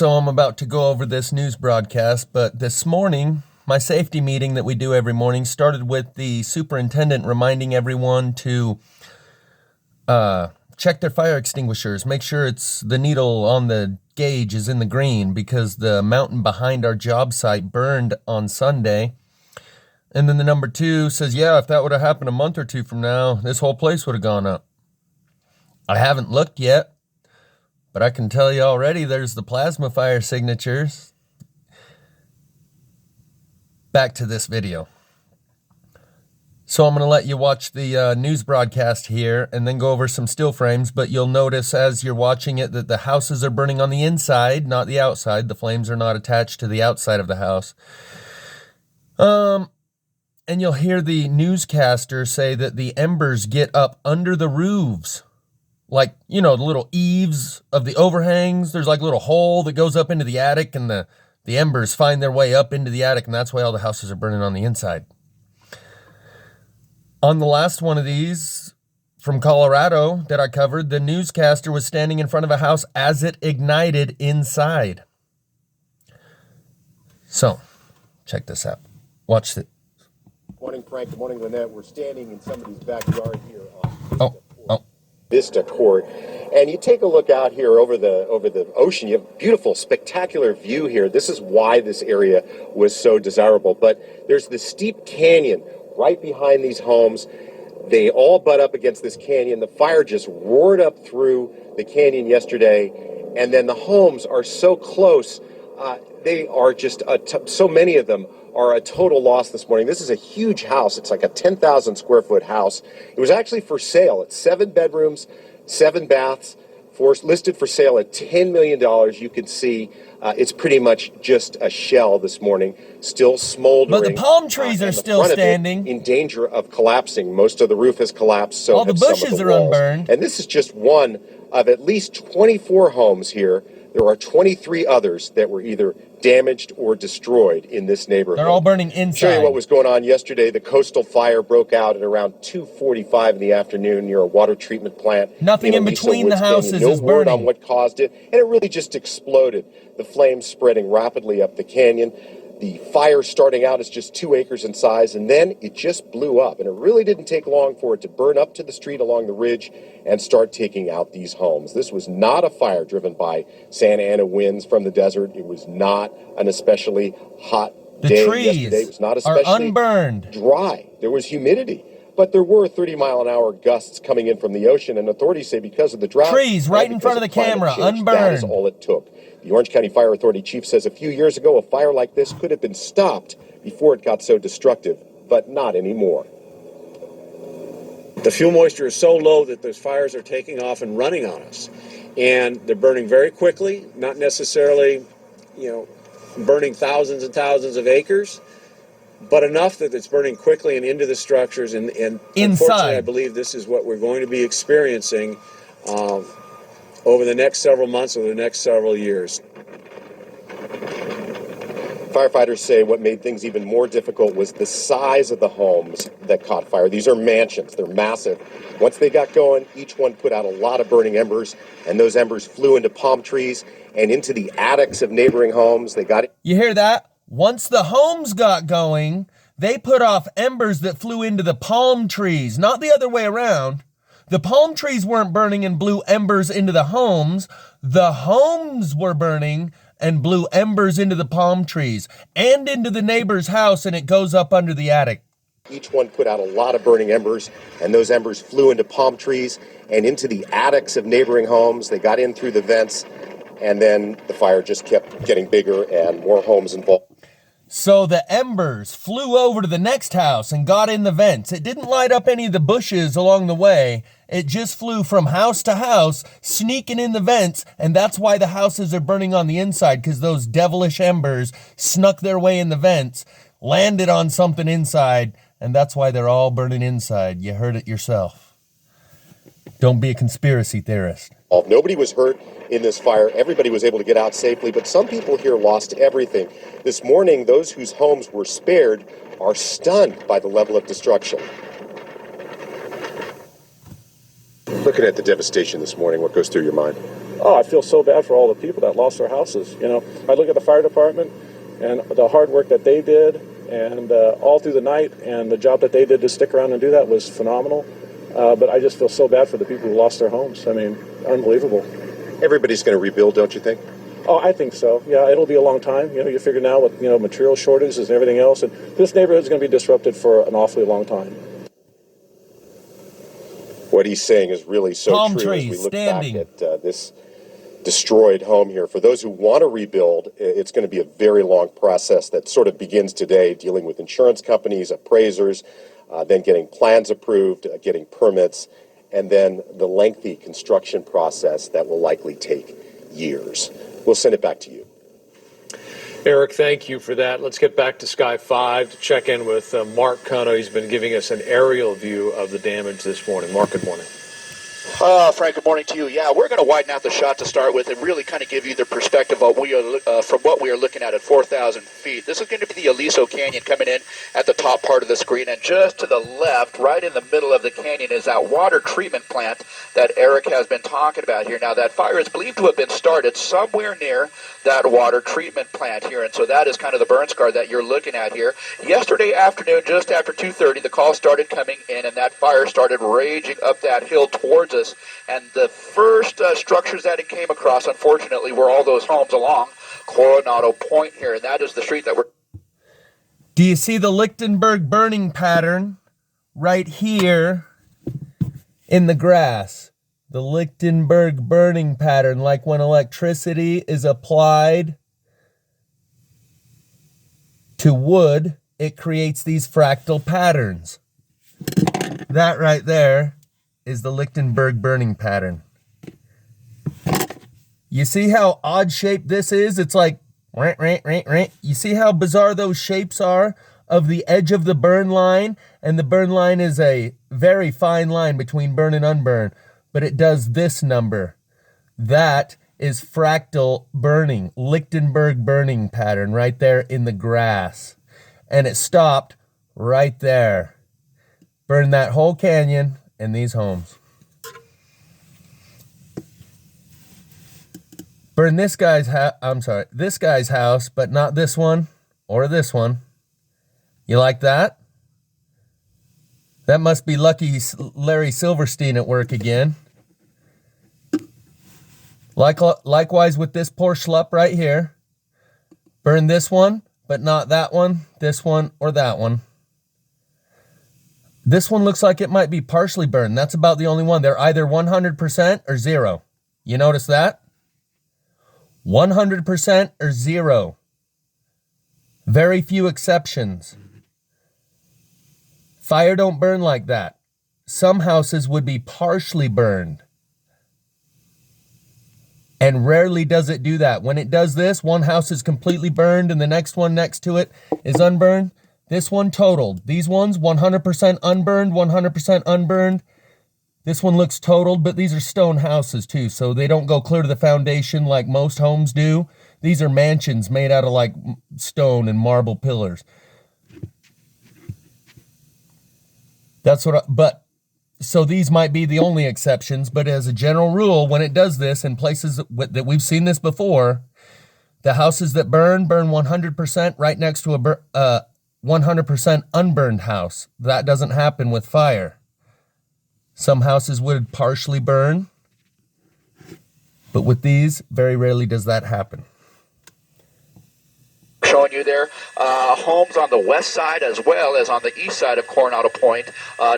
So I'm about to go over this news broadcast, but this morning, my safety meeting that we do every morning started with the superintendent reminding everyone to check their fire extinguishers, make sure the needle on the gauge is in the green because the mountain behind our job site burned on Sunday. And then the number 2 says, yeah, if that would have happened a month or 2 from now, this whole place would have gone up. I haven't looked yet. But I can tell you already, there's the plasma fire signatures. Back to this video. So I'm going to let you watch the news broadcast here and then go over some still frames. But you'll notice as you're watching it that the houses are burning on the inside, not the outside. The flames are not attached to the outside of the house. And you'll hear the newscaster say that the embers get up under the roofs. Like, you know, the little eaves of the overhangs, there's like a little hole that goes up into the attic and the embers find their way up into the attic, and that's why all the houses are burning on the inside. On the last one of these from Colorado that I covered, the newscaster was standing in front of a house as it ignited inside. So, check this out. Watch it. Good morning, Frank. Good morning, Lynette. We're standing in somebody's backyard here on Vista Court, and you take a look out here over the ocean. You have a beautiful, spectacular view here. This is why this area was so desirable. But there's this steep canyon right behind these homes. They all butt up against this canyon. The fire just roared up through the canyon yesterday, and then the homes are so close. They are just so many of them are a total loss this morning. This is a huge house. It's like a 10,000 square foot house. It was actually for sale. It's 7 bedrooms, 7 baths, listed for sale at $10 million. You can see it's pretty much just a shell this morning, still smoldering. But the palm trees are still standing. In danger of collapsing. Most of the roof has collapsed. So all the bushes are unburned. And this is just one of at least 24 homes here. There are 23 others that were either damaged or destroyed in this neighborhood. They're all burning inside. I'll show you what was going on yesterday. The coastal fire broke out at around 2:45 in the afternoon near a water treatment plant. Nothing in between the houses is burning. No word on what caused it, and it really just exploded. The flames spreading rapidly up the canyon. The fire starting out as just 2 acres in size, and then it just blew up. And it really didn't take long for it to burn up to the street along the ridge and start taking out these homes. This was not a fire driven by Santa Ana winds from the desert. It was not an especially hot day yesterday. It was not especially unburned. Dry. There was humidity. But there were 30-mile-an-hour gusts coming in from the ocean, and authorities say because of the drought... Trees right in front of the camera, unburned. That is all it took. The Orange County Fire Authority chief says a few years ago, a fire like this could have been stopped before it got so destructive, but not anymore. The fuel moisture is so low that those fires are taking off and running on us. And they're burning very quickly, not necessarily, burning thousands and thousands of acres, but enough that it's burning quickly and into the structures. And unfortunately, I believe this is what we're going to be experiencing over the next several months, over the next several years. Firefighters say what made things even more difficult was the size of the homes that caught fire. These are mansions. They're massive. Once they got going, each one put out a lot of burning embers, and those embers flew into palm trees and into the attics of neighboring homes. They got it. You hear that? Once the homes got going, they put off embers that flew into the palm trees, not the other way around. The palm trees weren't burning and blew embers into the homes. The homes were burning and blew embers into the palm trees and into the neighbor's house, and it goes up under the attic. Each one put out a lot of burning embers, and those embers flew into palm trees and into the attics of neighboring homes. They got in through the vents, and then the fire just kept getting bigger and more homes involved. So the embers flew over to the next house and got in the vents. It didn't light up any of the bushes along the way. It just flew from house to house, sneaking in the vents, and that's why the houses are burning on the inside, because those devilish embers snuck their way in the vents, landed on something inside, and that's why they're all burning inside. You heard it yourself. Don't be a conspiracy theorist. Nobody was hurt in this fire. Everybody was able to get out safely, but some people here lost everything. This morning, those whose homes were spared are stunned by the level of destruction. Looking at the devastation this morning, what goes through your mind? Oh, I feel so bad for all the people that lost their houses. You know, I look at the fire department and the hard work that they did, and all through the night, and the job that they did to stick around and do that was phenomenal. But I just feel so bad for the people who lost their homes. I mean, unbelievable. Everybody's going to rebuild, don't you think? Oh, I think so. Yeah, it'll be a long time. You know, you figure now with, you know, material shortages and everything else, and this neighborhood's going to be disrupted for an awfully long time. What he's saying is really so Palm true trees as we look standing. back at this destroyed home here. For those who want to rebuild, it's going to be a very long process that sort of begins today, dealing with insurance companies, appraisers, then getting plans approved, getting permits, and then the lengthy construction process that will likely take years. We'll send it back to you. Eric, thank you for that. Let's get back to Sky 5 to check in with Mark Cano. He's been giving us an aerial view of the damage this morning. Mark, good morning. Frank, good morning to you. Yeah, we're going to widen out the shot to start with and really kind of give you the perspective of from what we are looking at 4,000 feet. This is going to be the Aliso Canyon coming in at the top part of the screen, and just to the left, right in the middle of the canyon, is that water treatment plant that Eric has been talking about here. Now, that fire is believed to have been started somewhere near that water treatment plant here, and so that is kind of the burn scar that you're looking at here. Yesterday afternoon, just after 2:30, the call started coming in, and that fire started raging up that hill towards us. And the first structures that it came across, unfortunately, were all those homes along Coronado Point here, and that is the street that we're... Do you see the Lichtenberg burning pattern right here in the grass? The Lichtenberg burning pattern, like when electricity is applied to wood, it creates these fractal patterns. That right there is the Lichtenberg burning pattern. You see how odd shaped this is? It's like, you see how bizarre those shapes are of the edge of the burn line? And the burn line is a very fine line between burn and unburn, but it does this number. That is fractal burning, Lichtenberg burning pattern right there in the grass. And it stopped right there. Burned that whole canyon and these homes. Burn this guy's this guy's house, but not this one or this one. You like that? That must be lucky Larry Silverstein at work again. Likewise with this poor schlup right here. Burn this one, but not that one, this one, or that one. This one looks like it might be partially burned. That's about the only one. They're either 100% or 0. You notice that? 100% or 0. Very few exceptions. Fire don't burn like that. Some houses would be partially burned. And rarely does it do that. When it does this, one house is completely burned and the next one next to it is unburned. This one totaled. These ones, 100% unburned, 100% unburned. This one looks totaled, but these are stone houses too, so they don't go clear to the foundation like most homes do. These are mansions made out of like stone and marble pillars. That's what so these might be the only exceptions, but as a general rule, when it does this in places that we've seen this before, the houses that burn 100% right next to a 100% unburned house. That doesn't happen with fire. Some houses would partially burn, but with these, very rarely does that happen. Showing you there, homes on the west side as well as on the east side of Coronado Point,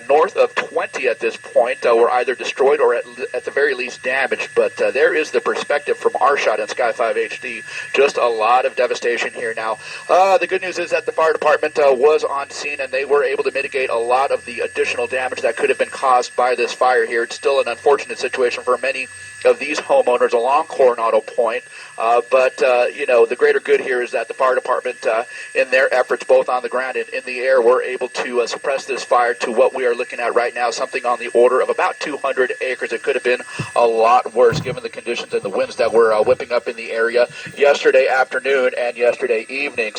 north of 20 at this point, were either destroyed or at the very least damaged. But there is the perspective from our shot in Sky 5 HD. Just a lot of devastation here now. The good news is that the fire department was on scene and they were able to mitigate a lot of the additional damage that could have been caused by this fire here. It's still an unfortunate situation for many of these homeowners along Coronado Point. But the greater good here is that the fire department, in their efforts both on the ground and in the air, were able to suppress this fire to what we are looking at right now, something on the order of about 200 acres. It could have been a lot worse given the conditions and the winds that were whipping up in the area yesterday afternoon and yesterday evening.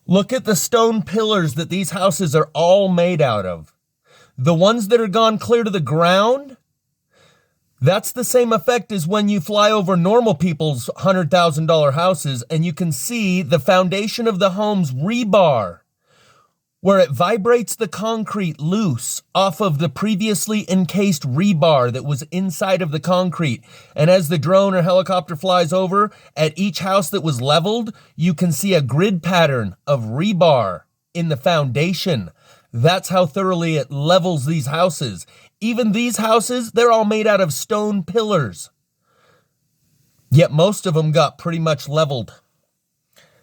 Look at the stone pillars that these houses are all made out of. The ones that are gone clear to the ground, That's the same effect as when you fly over normal people's $100,000 houses and you can see the foundation of the home's rebar, where it vibrates the concrete loose off of the previously encased rebar that was inside of the concrete. And as the drone or helicopter flies over, at each house that was leveled, you can see a grid pattern of rebar in the foundation. That's how thoroughly it levels these houses. Even these houses, they're all made out of stone pillars. Yet most of them got pretty much leveled.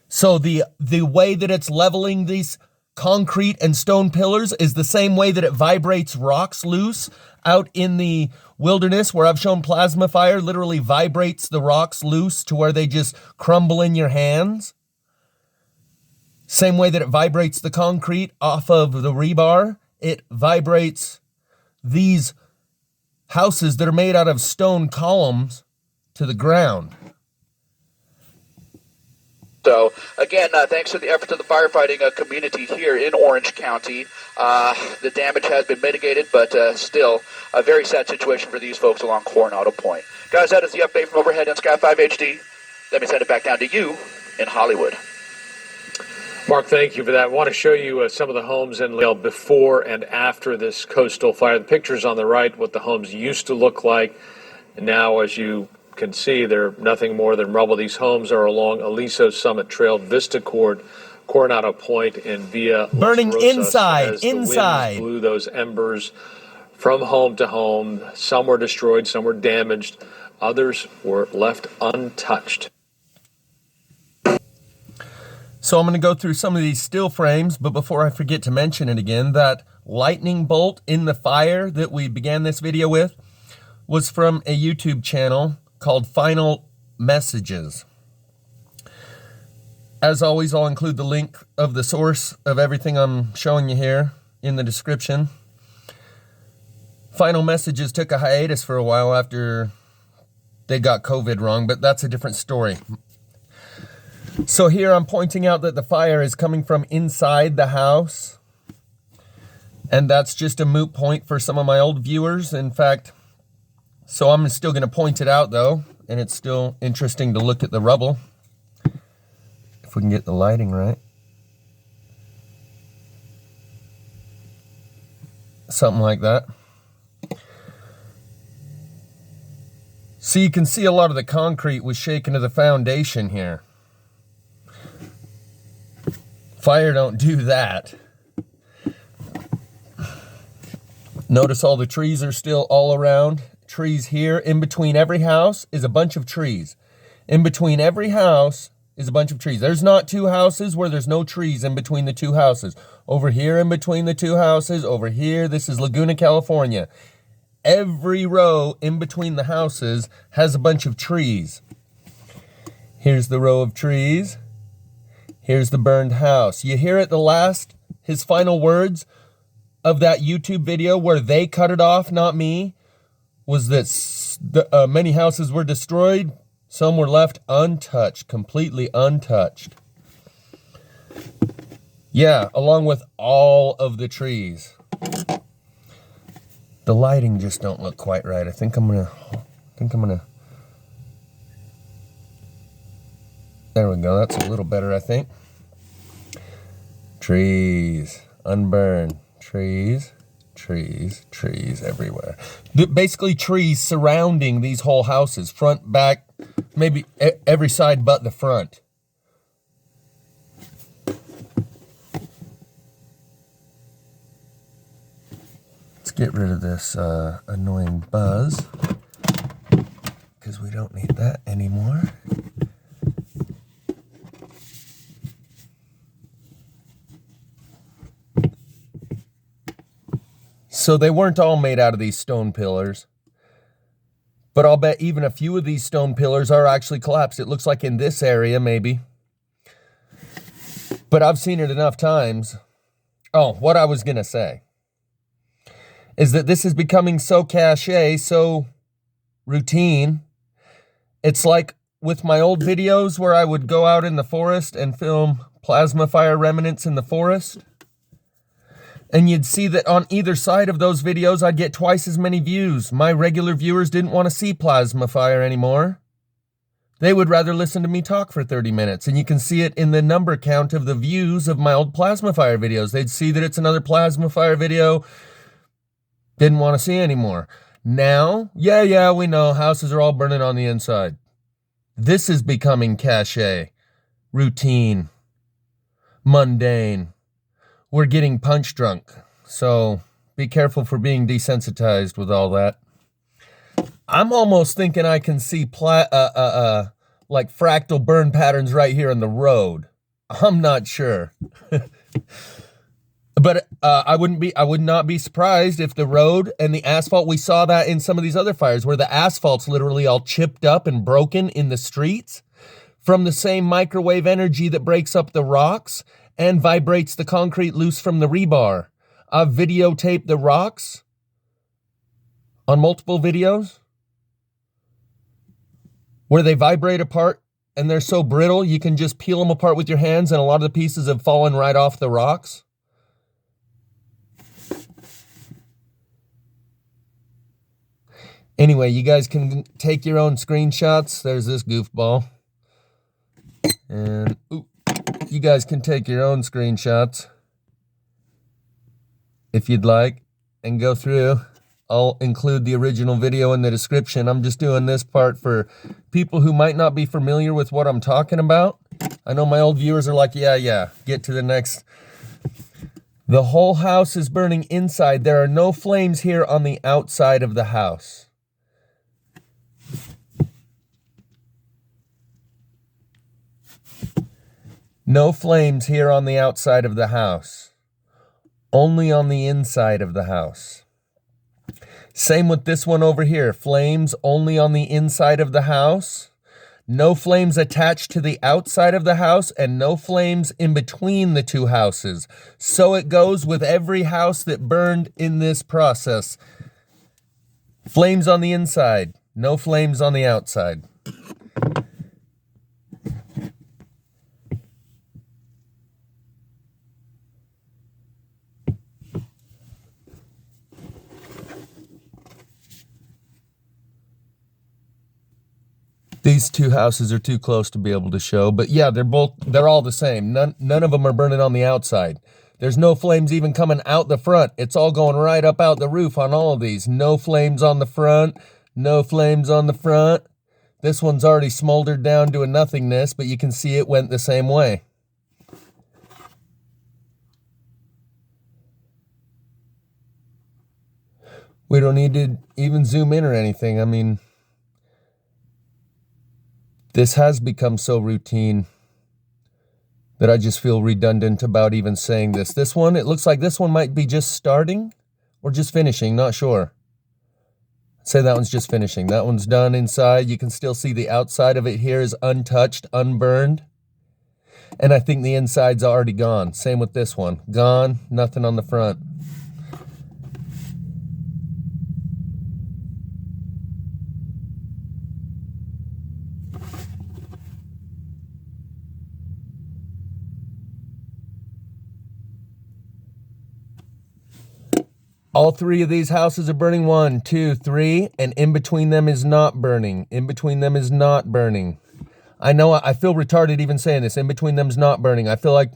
So the way that it's leveling these concrete and stone pillars is the same way that it vibrates rocks loose out in the wilderness, where I've shown plasma fire literally vibrates the rocks loose to where they just crumble in your hands. Same way that it vibrates the concrete off of the rebar, it vibrates these houses that are made out of stone columns to the ground. So, again, thanks to the efforts of the firefighting community here in Orange County, the damage has been mitigated, but still a very sad situation for these folks along Coronado Point. Guys, that is the update from overhead in Sky 5 HD. Let me send it back down to you in Hollywood. Mark, thank you for that. I want to show you some of the homes in Lale before and after this coastal fire. The pictures on the right, what the homes used to look like. And now, as you can see, they're nothing more than rubble. These homes are along Aliso Summit Trail, Vista Court, Coronado Point, and via burning Las Rosas, inside. as the winds blew those embers from home to home. Some were destroyed, some were damaged, others were left untouched. So I'm going to go through some of these still frames, but before I forget to mention it again, that lightning bolt in the fire that we began this video with was from a YouTube channel called Final Messages. As always, I'll include the link of the source of everything I'm showing you here in the description. Final Messages took a hiatus for a while after they got COVID wrong, but that's a different story. So here I'm pointing out that the fire is coming from inside the house, and that's just a moot point for some of my old viewers. In fact, so I'm still going to point it out, though, and it's still interesting to look at the rubble. If we can get the lighting right. Something like that. So you can see a lot of the concrete was shaken to the foundation here. Fire don't do that. Notice all the trees are still all around. Trees here. In between every house is a bunch of trees. In between every house is a bunch of trees. There's not two houses where there's no trees in between the two houses. Over here in between the two houses, over here, this is Laguna, California. Every row in between the houses has a bunch of trees. Here's the row of trees. Here's the burned house. You hear at the last, his final words of that YouTube video where they cut it off, not me, was that many houses were destroyed. Some were left untouched, completely untouched. Yeah, along with all of the trees. The lighting just don't look quite right. I think I'm gonna. There we go. That's a little better, I think. Trees, unburned. Trees, trees, trees everywhere. Basically trees surrounding these whole houses, front, back, maybe every side but the front. Let's get rid of this annoying buzz, because we don't need that anymore. So they weren't all made out of these stone pillars, but I'll bet even a few of these stone pillars are actually collapsed. It looks like in this area, maybe. But I've seen it enough times. Oh, what I was going to say is that this is becoming so cliche, so routine. It's like with my old videos where I would go out in the forest and film plasma fire remnants in the forest. And you'd see that on either side of those videos, I'd get twice as many views. My regular viewers didn't want to see plasma fire anymore. They would rather listen to me talk for 30 minutes. And you can see it in the number count of the views of my old plasma fire videos. They'd see that it's another plasma fire video. Didn't want to see anymore. Now, yeah, we know houses are all burning on the inside. This is becoming cliche, routine, mundane. We're getting punch drunk, so be careful for being desensitized with all that. I'm almost thinking I can see like fractal burn patterns right here in the road. I'm not sure. But I would not be surprised if the road and the asphalt, we saw that in some of these other fires where the asphalt's literally all chipped up and broken in the streets from the same microwave energy that breaks up the rocks and vibrates the concrete loose from the rebar. I've videotaped the rocks on multiple videos where they vibrate apart and they're so brittle you can just peel them apart with your hands and a lot of the pieces have fallen right off the rocks. Anyway, you guys can take your own screenshots. There's this goofball. And you guys can take your own screenshots if you'd like and go through. I'll include the original video in the description. I'm just doing this part for people who might not be familiar with what I'm talking about. I know my old viewers are like, yeah, get to the next. The whole house is burning inside. There are no flames here on the outside of the house. No flames here on the outside of the house. Only on the inside of the house. Same with this one over here. Flames only on the inside of the house. No flames attached to the outside of the house and no flames in between the two houses. So it goes with every house that burned in this process. Flames on the inside. No flames on the outside. These two houses are too close to be able to show, but yeah, they're all the same. None of them are burning on the outside. There's no flames even coming out the front. It's all going right up out the roof on all of these. No flames on the front, no flames on the front. This one's already smoldered down to a nothingness, but you can see it went the same way. We don't need to even zoom in or anything. I mean, this has become so routine that I just feel redundant about even saying this. This one, it looks like this one might be just starting or just finishing, not sure. I'd say that one's just finishing. That one's done inside. You can still see the outside of it here is untouched, unburned. And I think the inside's already gone. Same with this one. Gone, nothing on the front. All three of these houses are burning. 1, 2, 3, and in between them is not burning. In between them is not burning. I know I feel retarded even saying this. In between them is not burning. I feel like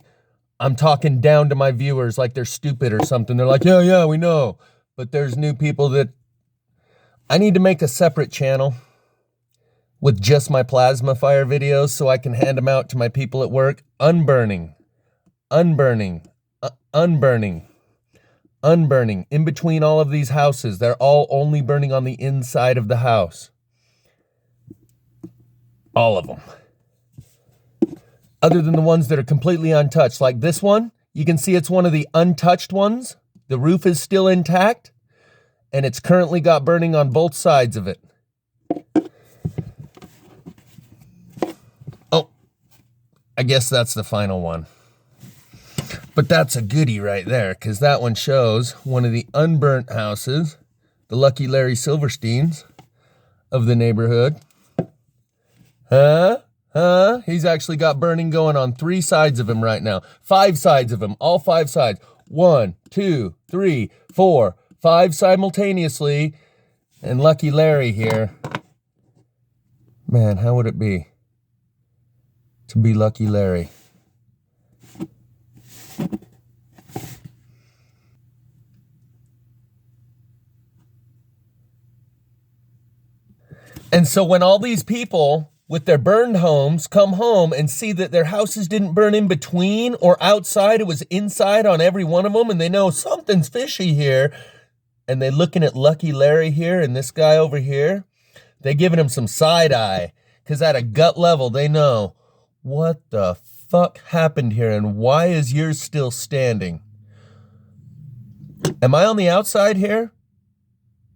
I'm talking down to my viewers like they're stupid or something. They're like, yeah, we know. But there's new people that... I need to make a separate channel with just my plasma fire videos so I can hand them out to my people at work. Unburning. Unburning. Unburning. Unburning. In between all of these houses, they're all only burning on the inside of the house. All of them. Other than the ones that are completely untouched. Like this one, you can see it's one of the untouched ones. The roof is still intact, and it's currently got burning on both sides of it. Oh, I guess that's the final one. But that's a goodie right there, because that one shows one of the unburnt houses, the Lucky Larry Silversteins of the neighborhood. He's actually got burning going on 3 sides of him right now. 5 sides of him, all 5 sides. 1, 2, 3, 4, 5 simultaneously. And Lucky Larry here. Man, how would it be to be Lucky Larry? And so when all these people with their burned homes come home and see that their houses didn't burn in between or outside, it was inside on every one of them, and they know something's fishy here, and they're looking at Lucky Larry here and this guy over here, they're giving him some side eye, because at a gut level, they know, what the fuck happened here, and why is yours still standing? Am I on the outside here?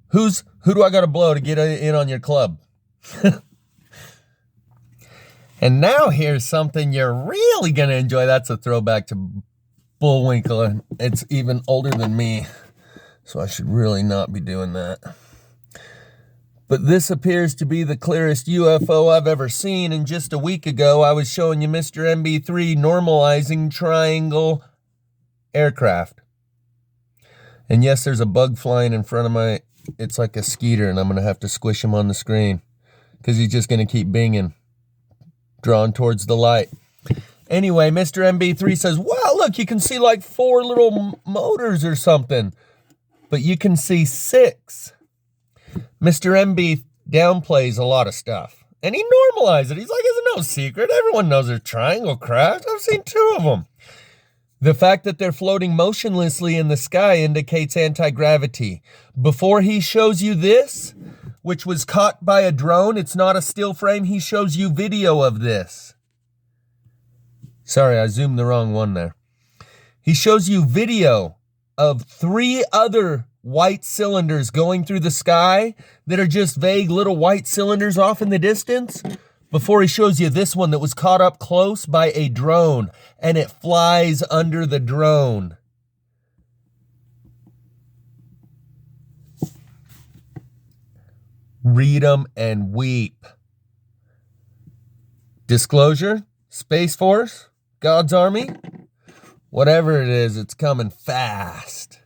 Who do I got to blow to get in on your club? And now here's something you're really going to enjoy. That's a throwback to Bullwinkle. It's even older than me, so I should really not be doing that. But this appears to be the clearest UFO I've ever seen. And just a week ago, I was showing you Mr. MB3 normalizing triangle aircraft. And yes, there's a bug flying in front of my... It's like a skeeter, and I'm going to have to squish him on the screen because he's just going to keep binging, drawn towards the light. Anyway, Mr. MB3 says, wow, look, you can see like 4 little motors or something, but you can see 6. Mr. MB downplays a lot of stuff, and he normalizes it. He's like, it's no secret. Everyone knows they're triangle craft. I've seen 2 of them. The fact that they're floating motionlessly in the sky indicates anti-gravity. Before he shows you this, which was caught by a drone, it's not a still frame, he shows you video of this. Sorry, I zoomed the wrong one there. He shows you video of 3 other white cylinders going through the sky that are just vague little white cylinders off in the distance, before he shows you this one that was caught up close by a drone, and it flies under the drone. Read them and weep. Disclosure, Space Force, God's Army, whatever it is, it's coming fast.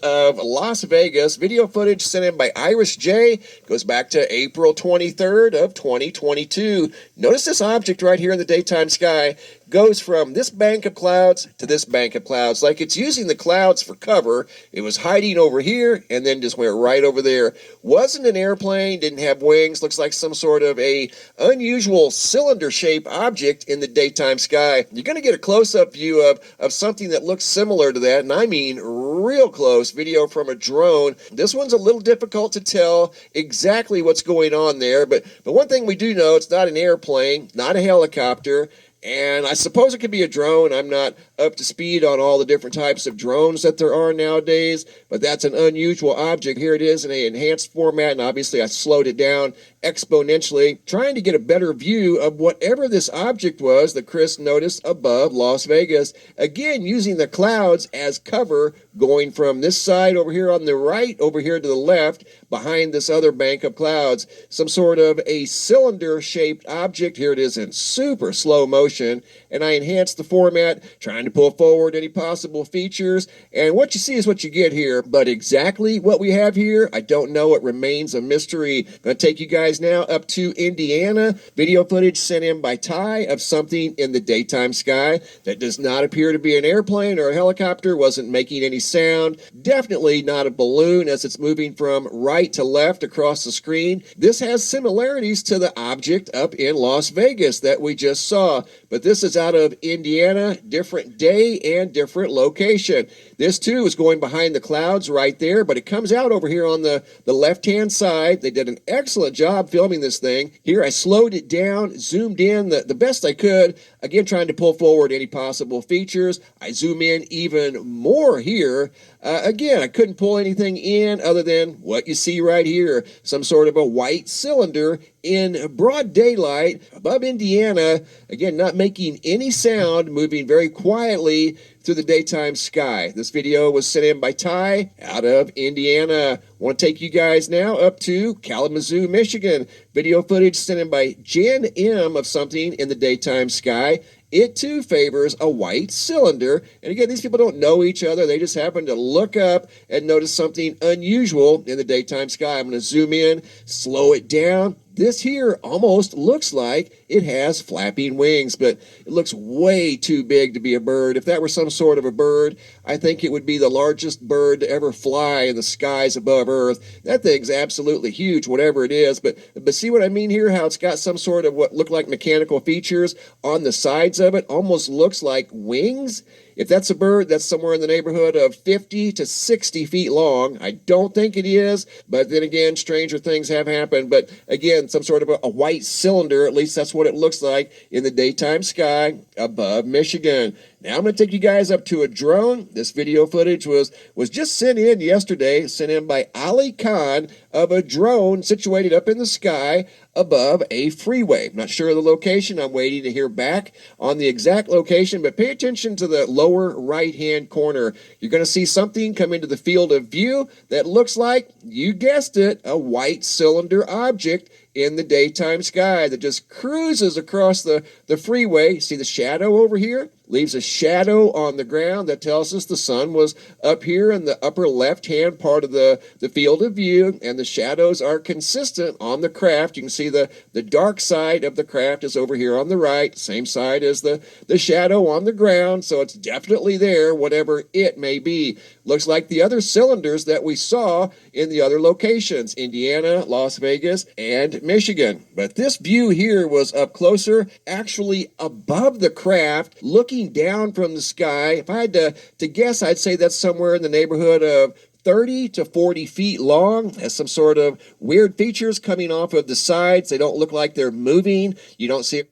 Of Las Vegas, video footage sent in by Iris J. goes back to April 23rd of 2022. Notice this object right here in the daytime sky goes from this bank of clouds to this bank of clouds, like it's using the clouds for cover. It was hiding over here and then just went right over there. Wasn't an airplane, didn't have wings, looks like some sort of a unusual cylinder-shaped object in the daytime sky. You're going to get a close-up view of something that looks similar to that, and I mean real close video from a drone. This one's a little difficult to tell exactly what's going on there, but one thing we do know, it's not an airplane, not a helicopter, and I suppose it could be a drone. I'm not up to speed on all the different types of drones that there are nowadays, but that's an unusual object. Here it is in an enhanced format, and obviously I slowed it down exponentially, trying to get a better view of whatever this object was that Chris noticed above Las Vegas. Again, using the clouds as cover, going from this side over here on the right, over here to the left, behind this other bank of clouds. Some sort of a cylinder-shaped object. Here it is in super slow motion, and I enhanced the format, trying to pull forward any possible features, and what you see is what you get here. But exactly what we have here, I don't know. It remains a mystery. I'm going to take you guys now up to Indiana. Video footage sent in by Ty of something in the daytime sky that does not appear to be an airplane or a helicopter, wasn't making any sound, definitely not a balloon as it's moving from right to left across the screen. This has similarities to the object up in Las Vegas that we just saw, but this is out of Indiana, different day and different location. This too is going behind the clouds right there, but it comes out over here on the left-hand side. They did an excellent job filming this thing. Here I slowed it down, zoomed in the best I could, again trying to pull forward any possible features. I zoom in even more here. Again, I couldn't pull anything in other than what you see right here, some sort of a white cylinder in broad daylight above Indiana, again not making any sound, moving very quietly through the daytime sky. This video was sent in by Ty out of Indiana. I want to take you guys now up to Kalamazoo, Michigan. Video footage sent in by Jen M of something in the daytime sky it too favors a white cylinder. And again, these people don't know each other. They just happen to look up and notice something unusual in the daytime sky. I'm going to zoom in, slow it down. This here almost looks like it has flapping wings, but it looks way too big to be a bird. If that were some sort of a bird, I think it would be the largest bird to ever fly in the skies above Earth. That thing's absolutely huge, whatever it is. But see what I mean here? How it's got some sort of what look like mechanical features on the sides of it. Almost looks like wings. If that's a bird, that's somewhere in the neighborhood of 50 to 60 feet long. I don't think it is, but then again, stranger things have happened. But again, some sort of a white cylinder, at least that's what it looks like in the daytime sky above Michigan. Now I'm going to take you guys up to a drone. This video footage was just sent in yesterday, sent in by Ali Khan, of a drone situated up in the sky above a freeway. I'm not sure of the location. I'm waiting to hear back on the exact location, but pay attention to the lower right-hand corner. You're going to see something come into the field of view that looks like, you guessed it, a white cylinder object in the daytime sky that just cruises across the freeway. See the shadow over here? Leaves a shadow on the ground that tells us the sun was up here in the upper left-hand part of the field of view, and the shadows are consistent on the craft. You can see the dark side of the craft is over here on the right, same side as the shadow on the ground, so it's definitely there, whatever it may be. Looks like the other cylinders that we saw in the other locations, Indiana, Las Vegas, and Michigan. But this view here was up closer, actually above the craft, looking down from the sky. If I had to guess, I'd say that's somewhere in the neighborhood of 30 to 40 feet long. Has some sort of weird features coming off of the sides. They don't look like they're moving. You don't see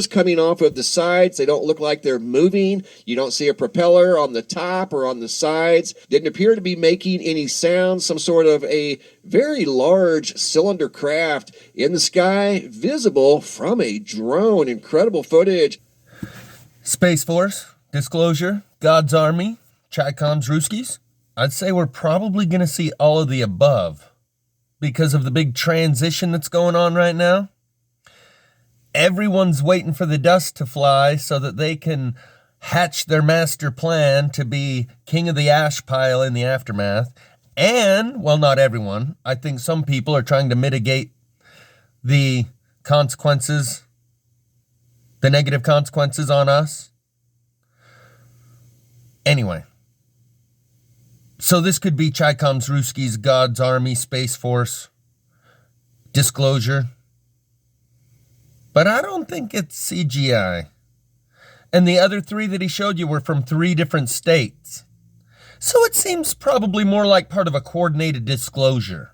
coming off of the sides. They don't look like they're moving. You don't see a propeller on the top or on the sides. Didn't appear to be making any sound. Some sort of a very large cylinder craft in the sky, visible from a drone. Incredible footage. Space Force, Disclosure, God's Army, Chi-Com's Ruskies. I'd say we're probably going to see all of the above because of the big transition that's going on right now. Everyone's waiting for the dust to fly so that they can hatch their master plan to be king of the ash pile in the aftermath. And, well, not everyone. I think some people are trying to mitigate the consequences, the negative consequences on us. Anyway. So this could be Chi-Com's Ruskies, God's Army, Space Force, Disclosure. But I don't think it's CGI. And the other three that he showed you were from 3 different states. So it seems probably more like part of a coordinated disclosure.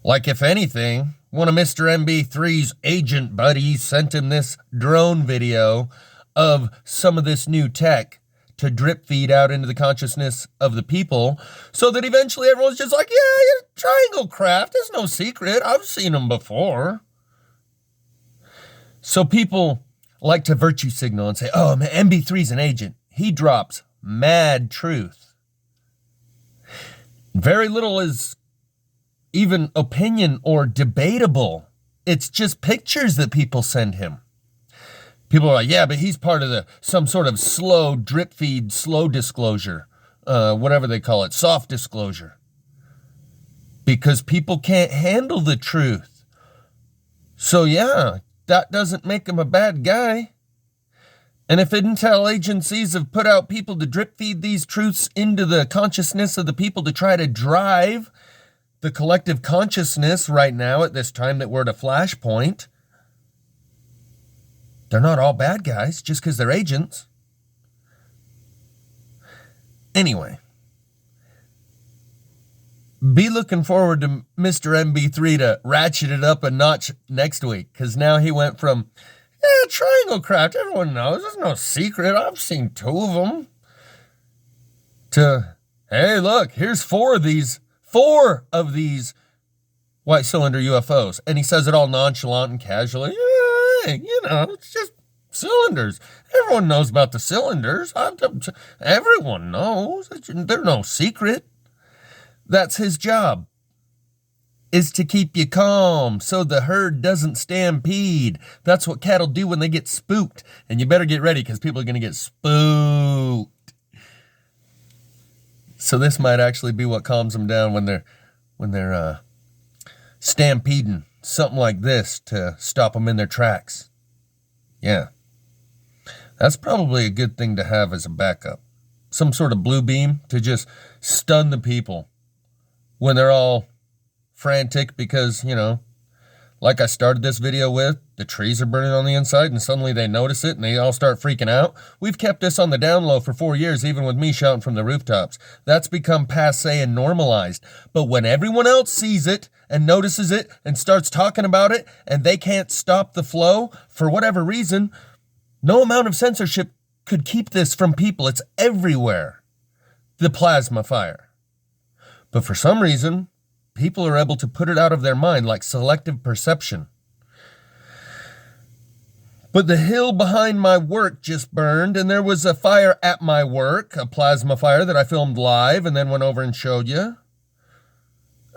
Like, if anything, one of Mr. MB3's agent buddies sent him this drone video of some of this new tech to drip feed out into the consciousness of the people so that eventually everyone's just like, yeah, triangle craft, it's no secret. I've seen them before. So people like to virtue signal and say, oh, man, MB3's an agent. He drops mad truth. Very little is even opinion or debatable. It's just pictures that people send him. People are like, yeah, but he's part of some sort of slow drip feed, slow disclosure, whatever they call it, soft disclosure. Because people can't handle the truth. So yeah, that doesn't make him a bad guy. And if intel agencies have put out people to drip feed these truths into the consciousness of the people to try to drive the collective consciousness right now at this time that we're at a flashpoint, they're not all bad guys just because they're agents. Anyway, be looking forward to Mr. MB3 to ratchet it up a notch next week, because now he went from, yeah, triangle craft, everyone knows, there's no secret, I've seen 2 of them, to, hey, look, here's 4 of these white cylinder UFOs. And he says it all nonchalant and casually. Yeah, you know, it's just cylinders. Everyone knows about the cylinders. Everyone knows. They're no secret. That's his job. is to keep you calm so the herd doesn't stampede. That's what cattle do when they get spooked. And you better get ready because people are going to get spooked. So this might actually be what calms them down when they're stampeding. Something like this to stop them in their tracks. Yeah. That's probably a good thing to have as a backup. Some sort of blue beam to just stun the people when they're all frantic because, you know, like I started this video with, the trees are burning on the inside and suddenly they notice it and they all start freaking out. We've kept this on the down low for 4 years, even with me shouting from the rooftops. That's become passé and normalized. But when everyone else sees it and notices it and starts talking about it and they can't stop the flow for whatever reason, no amount of censorship could keep this from people. It's everywhere. The plasma fire. But for some reason, people are able to put it out of their mind like selective perception. But the hill behind my work just burned, and there was a fire at my work, a plasma fire that I filmed live and then went over and showed you.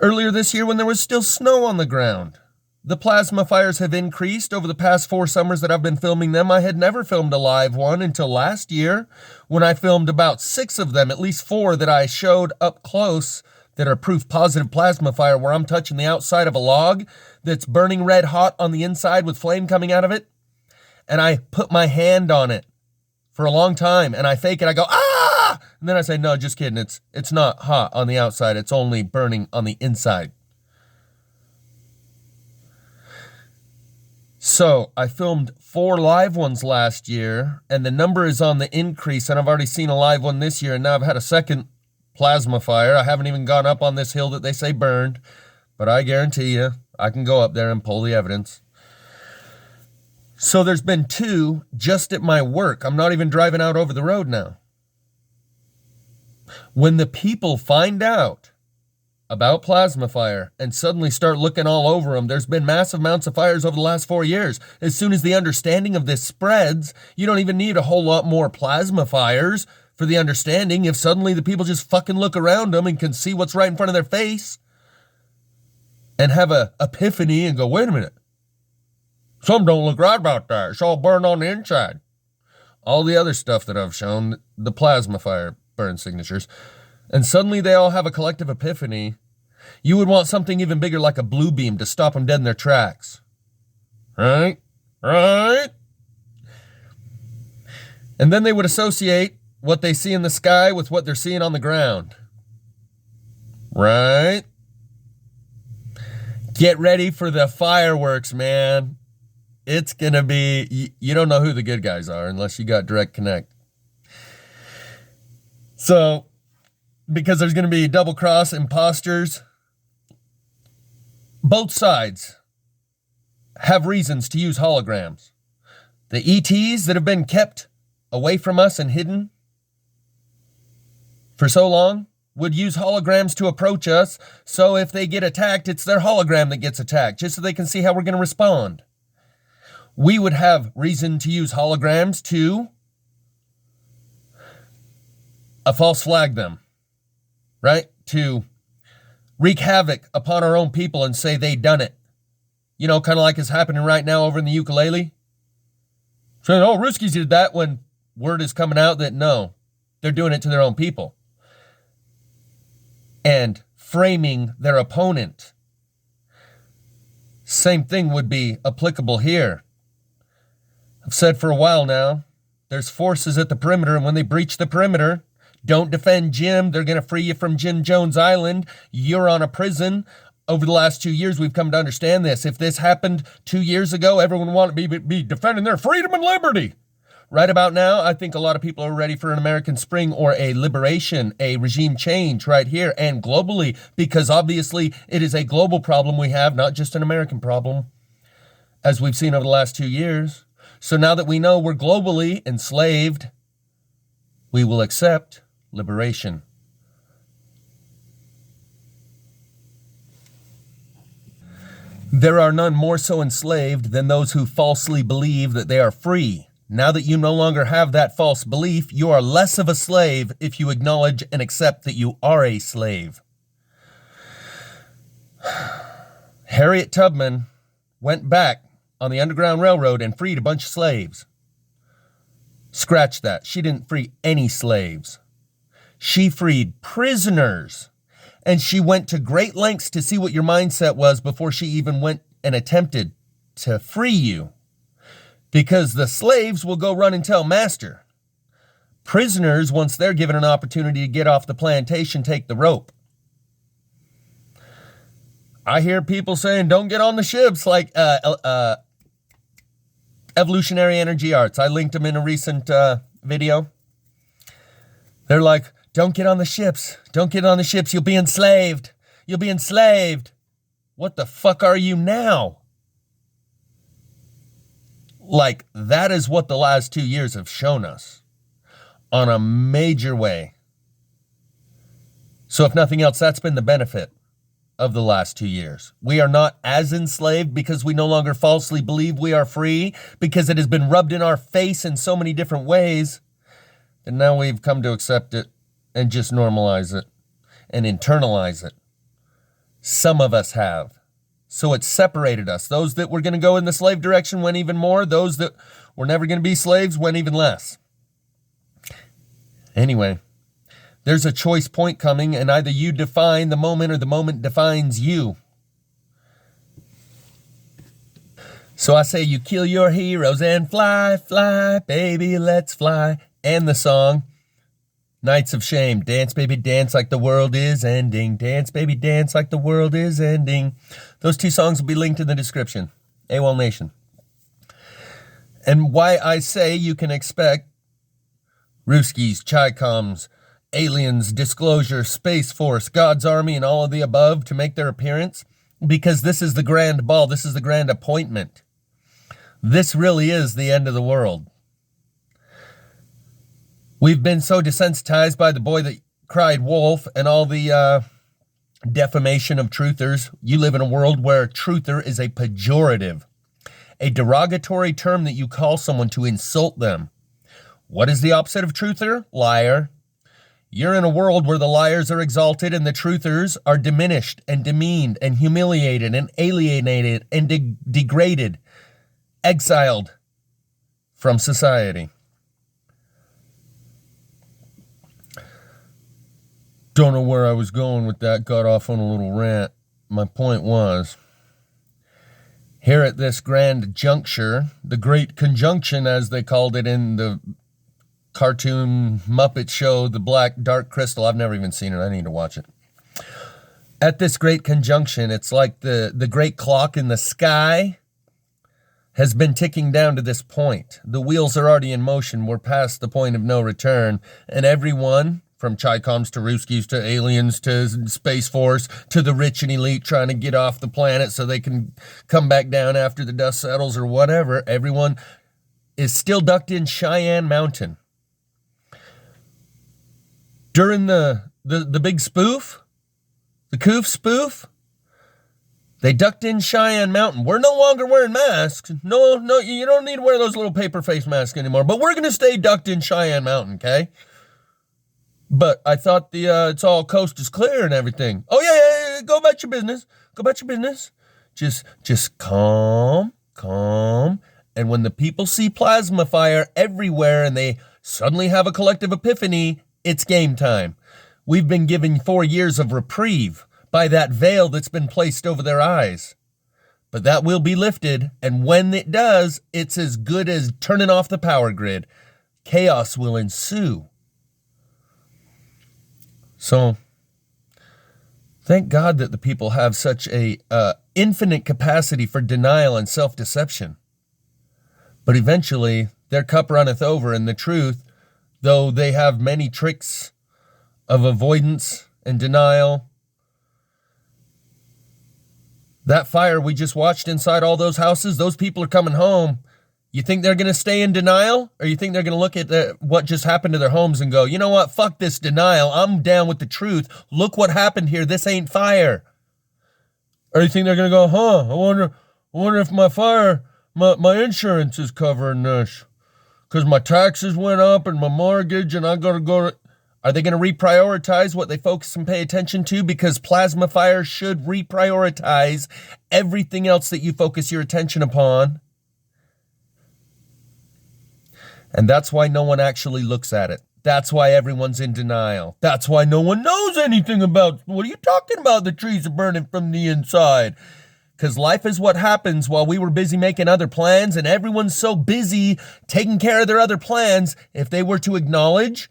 Earlier this year when there was still snow on the ground. The plasma fires have increased over the past 4 summers that I've been filming them. I had never filmed a live one until last year when I filmed about 6 of them, at least 4 that I showed up close that are proof positive plasma fire where I'm touching the outside of a log that's burning red hot on the inside with flame coming out of it. And I put my hand on it for a long time and I fake it. I go, ah! And then I say, no, just kidding. It's not hot on the outside. It's only burning on the inside. So I filmed 4 live ones last year and the number is on the increase and I've already seen a live one this year and now I've had a second plasma fire. I haven't even gone up on this hill that they say burned, but I guarantee you I can go up there and pull the evidence. So there's been 2 just at my work. I'm not even driving out over the road now. When the people find out about plasma fire and suddenly start looking all over them, there's been massive amounts of fires over the last 4 years. As soon as the understanding of this spreads, you don't even need a whole lot more plasma fires for the understanding if suddenly the people just fucking look around them and can see what's right in front of their face and have a epiphany and go, wait a minute. Some don't look right about that. It's all burned on the inside. All the other stuff that I've shown, the plasma fire burn signatures, and suddenly they all have a collective epiphany. You would want something even bigger like a blue beam to stop them dead in their tracks. Right? Right? And then they would associate what they see in the sky with what they're seeing on the ground. Right? Get ready for the fireworks, man. It's going to be, you don't know who the good guys are unless you got direct connect. So, because there's going to be double cross imposters, both sides have reasons to use holograms. The ETs that have been kept away from us and hidden for so long would use holograms to approach us. So if they get attacked, it's their hologram that gets attacked, just so they can see how we're going to respond. We would have reason to use holograms to false flag them, right? To wreak havoc upon our own people and say they done it. You know, kind of like is happening right now over in the ukulele. Saying, oh, Ruskies did that, when word is coming out that no, they're doing it to their own people. And framing their opponent. Same thing would be applicable here. I've said for a while now, there's forces at the perimeter, and when they breach the perimeter, don't defend Jim. They're going to free you from Jim Jones Island. You're on a prison. Over the last 2 years, we've come to understand this. If this happened 2 years ago, everyone would be defending their freedom and liberty. Right about now, I think a lot of people are ready for an American spring or a liberation, a regime change right here and globally, because obviously it is a global problem we have, not just an American problem, as we've seen over the last 2 years. So now that we know we're globally enslaved, we will accept liberation. There are none more so enslaved than those who falsely believe that they are free. Now that you no longer have that false belief, you are less of a slave if you acknowledge and accept that you are a slave. Harriet Tubman went back on the Underground Railroad and freed a bunch of slaves. Scratch that. She didn't free any slaves. She freed prisoners. And she went to great lengths to see what your mindset was before she even went and attempted to free you. Because the slaves will go run and tell master. Prisoners, once they're given an opportunity to get off the plantation, take the rope. I hear people saying, don't get on the ships, like evolutionary energy arts. I linked them in a recent video. They're like, don't get on the ships. Don't get on the ships. You'll be enslaved. You'll be enslaved. What the fuck are you now? Like, that is what the last 2 years have shown us on a major way. So if nothing else, that's been the benefit of the last 2 years. We are not as enslaved because we no longer falsely believe we are free, because it has been rubbed in our face in so many different ways. And now we've come to accept it and just normalize it and internalize it. Some of us have. So it separated us. Those that were going to go in the slave direction went even more. Those that were never going to be slaves went even less. Anyway, there's a choice point coming, and either you define the moment or the moment defines you. So I say you kill your heroes and fly, fly, baby, let's fly. And the song, Nights of Shame. Dance, baby, dance like the world is ending. Dance, baby, dance like the world is ending. Those two songs will be linked in the description. AWOLNATION. And why I say you can expect Ruskies, Chi-Coms, aliens, disclosure, Space Force, God's Army, and all of the above to make their appearance, because this is the grand ball. This is the grand appointment. This really is the end of the world. We've been so desensitized by the boy that cried wolf and all the defamation of truthers. You live in a world where truther is a pejorative, a derogatory term that you call someone to insult them. What is the opposite of truther? Liar. You're in a world where the liars are exalted and the truthers are diminished and demeaned and humiliated and alienated and degraded, exiled from society. Don't know where I was going with that, got off on a little rant. My point was, here at this grand juncture, the great conjunction as they called it in the cartoon Muppet show, The Black Dark Crystal. I've never even seen it, I need to watch it. At this great conjunction, it's like the great clock in the sky has been ticking down to this point. The wheels are already in motion, we're past the point of no return, and everyone, from Chi-Coms to Ruskies to aliens to Space Force to the rich and elite trying to get off the planet so they can come back down after the dust settles or whatever, everyone is still ducked in Cheyenne Mountain. During the big spoof, the Coof spoof, they ducked in Cheyenne Mountain. We're no longer wearing masks. No, you don't need to wear those little paper face masks anymore, but we're going to stay ducked in Cheyenne Mountain, okay? But I thought it's all coast is clear and everything. Oh, yeah, go about your business. Go about your business. Just calm. And when the people see plasma fire everywhere and they suddenly have a collective epiphany, it's game time. We've been given 4 years of reprieve by that veil that's been placed over their eyes. But that will be lifted, and when it does, it's as good as turning off the power grid. Chaos will ensue. So, thank God that the people have such a infinite capacity for denial and self-deception. But eventually, their cup runneth over, and the truth, though they have many tricks of avoidance and denial, that fire we just watched inside all those houses, those people are coming home. You think they're going to stay in denial? Or you think they're going to look at what just happened to their homes and go, you know what, fuck this denial. I'm down with the truth. Look what happened here. This ain't fire. Or you think they're going to go, I wonder if my fire, my insurance is covering this. Because my taxes went up and my mortgage and I got to go to... Are they going to reprioritize what they focus and pay attention to? Because plasma fire should reprioritize everything else that you focus your attention upon. And that's why no one actually looks at it. That's why everyone's in denial. That's why no one knows anything about, what are you talking about? The trees are burning from the inside. Because life is what happens while we were busy making other plans, and everyone's so busy taking care of their other plans. If they were to acknowledge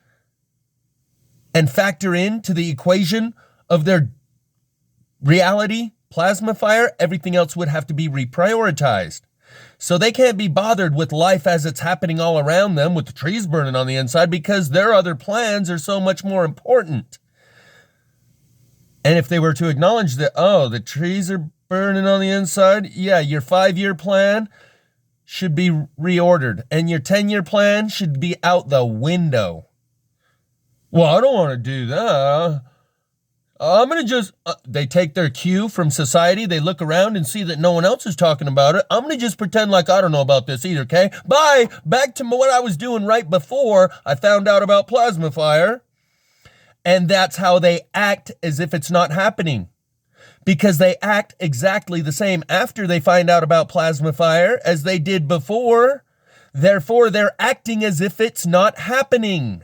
and factor into the equation of their reality, plasma fire, everything else would have to be reprioritized. So they can't be bothered with life as it's happening all around them with the trees burning on the inside because their other plans are so much more important. And if they were to acknowledge that, oh, the trees are burning on the inside, yeah, your 5-year plan should be reordered and your 10-year plan should be out the window. Well, I don't want to do that. I'm going to just, they take their cue from society. They look around and see that no one else is talking about it. I'm going to just pretend like I don't know about this either, okay? Bye. Back to what I was doing right before I found out about plasma fire. And that's how they act as if it's not happening. Because they act exactly the same after they find out about plasma fire as they did before. Therefore, they're acting as if it's not happening.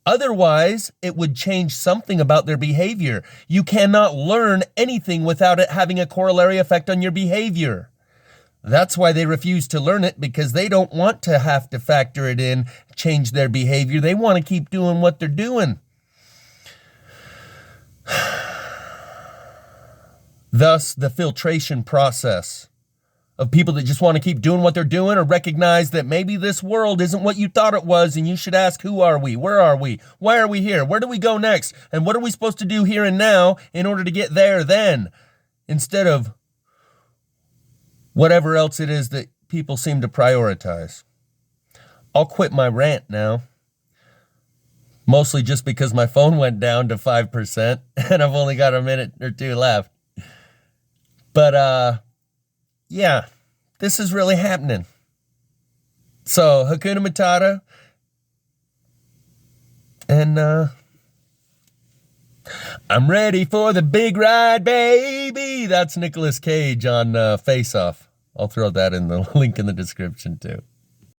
Otherwise, it would change something about their behavior. You cannot learn anything without it having a corollary effect on your behavior. That's why they refuse to learn it, because they don't want to have to factor it in, change their behavior. They want to keep doing what they're doing. Thus, the filtration process of people that just want to keep doing what they're doing, or recognize that maybe this world isn't what you thought it was, and you should ask, who are we? Where are we? Why are we here? Where do we go next? And what are we supposed to do here and now in order to get there then? Instead of whatever else it is that people seem to prioritize. I'll quit my rant now. Mostly just because my phone went down to 5% and I've only got a minute or two left. But, yeah, this is really happening. So, Hakuna Matata. And, I'm ready for the big ride, baby. That's Nicolas Cage on Face Off. I'll throw that in the link in the description, too.